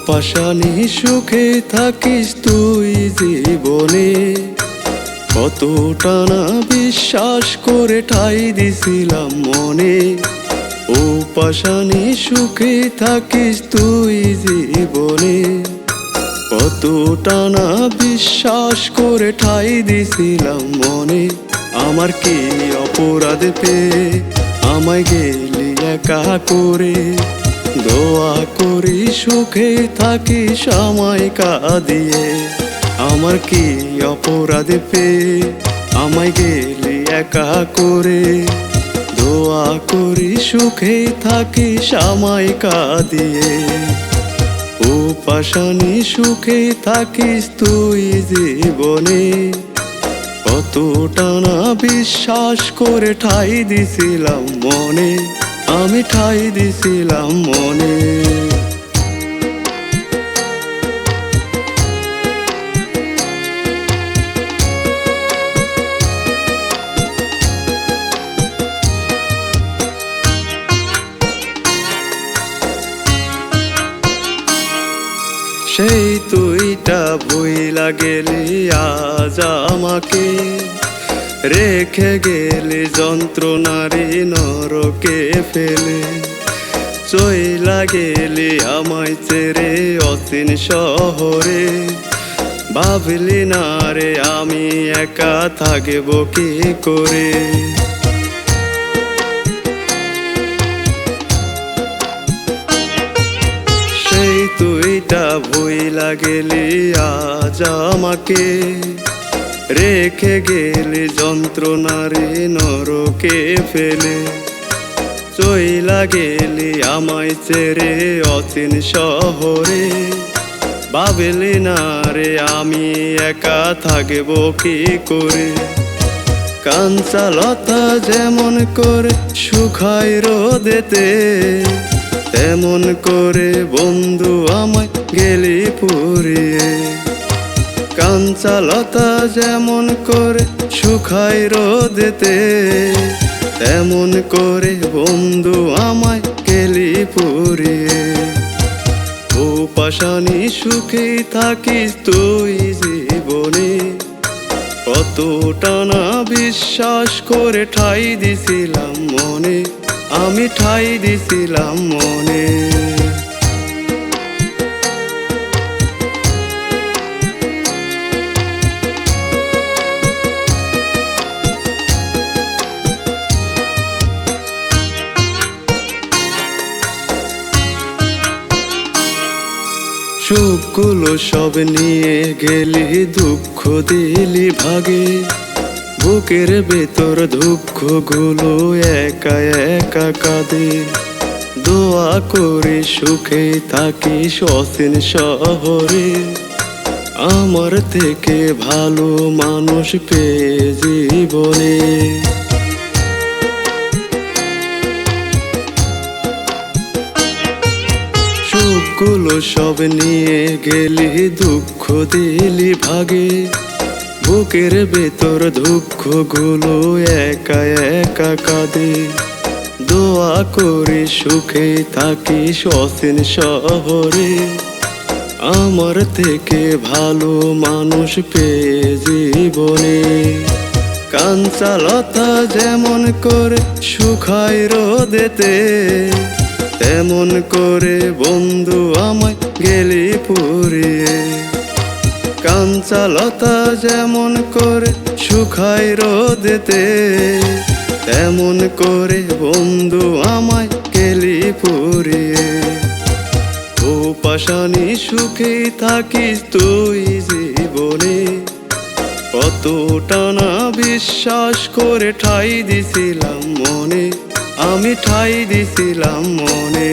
পাশানি সুখে থাকিস তুই জীবনে, কতটা না বিশ্বাস করে ঠাই দিছিলাম মনে। ও পাশানি সুখে থাকিস তুই জীবনে, কতটা না বিশ্বাস করে ঠাই দিছিলাম মনে। আমার কি অপরাধ পেয়ে আমায় গেলি একা করে, দোয়া করি সুখে থাকিস আমায় কাঁদিয়ে। আমার কি অপরাধ পেয়ে আমায় গেলি একা করে, দোয়া করি সুখে থাকিস আমায় কাঁদিয়ে। ও পাশানি সুখে থাকিস তুই জীবনে, কতটা না বিশ্বাস করে ঠাই দিছিলাম মনে, আমি ঠাই দিছিলাম মনে। সেই তুইটা ভুইলা গেলি আজ আমাকে, রেখে গেলি যন্ত্রণারি নরকে ফেলে। চইলা গেলি আমায় ছেড়ে অচিন শহরে, ভাবলি না রে আমি একা থাকব কি করে। সেই তুইটা ভুইলা গেলি আজ আমাকে, রেখে গেলি যন্ত্রণারে নরকে ফেলে। চইলা গেলি আমায় ছেড়ে অচিন শহরে, ভাবলি না রে আমি একা থাকব কি করে। কাঁচা লতা যেমন করে শুকায় রোদেতে, তেমন করে বন্ধু আমায় গেলি পুড়িয়ে। কাঁচা লতা যেমন করে শুকায় রোদেতে, তেমন করে বন্ধু আমায় গেলি পুড়িয়ে। ও পাশানি সুখে থাকিস তুই জীবনে, কতটা না বিশ্বাস করে ঠাই দিছিলাম মনে, আমি ঠাই দিছিলাম মনে। সুখগুলো সব নিয়ে গেলি, দুঃখ দিলি ভাগে। বুকের ভেতর দুঃখগুলো একা একা কাঁদে। দোয়া করি সুখে থাকিস অচিন শহরে, আমার থেকে ভালো মানুষ পেয়ে জীবনে। সুখগুলো সব নিয়ে গেলি, দুঃখ দিলি ভাগে। বুকের ভেতর দুঃখগুলো একা একা কাঁদে। দোয়া করি সুখে থাকিস অচিন শহরে, আমার থেকে ভালো মানুষ পেয়ে জীবনে। কাঁচা লতা যেমন করে শুকায় রোদেতে, তেমন করে বন্ধু আমায় গেলি পুড়িয়ে। কাঁচা লতা যেমন করে শুকায় রোদেতে, তেমন করে বন্ধু আমায় গেলি পুড়িয়ে। ও পাশানি সুখে থাকিস তুই জীবনে, কতটা না বিশ্বাস করে ঠাই দিছিলাম মনে, আমি ঠাই দিছিলাম মনে।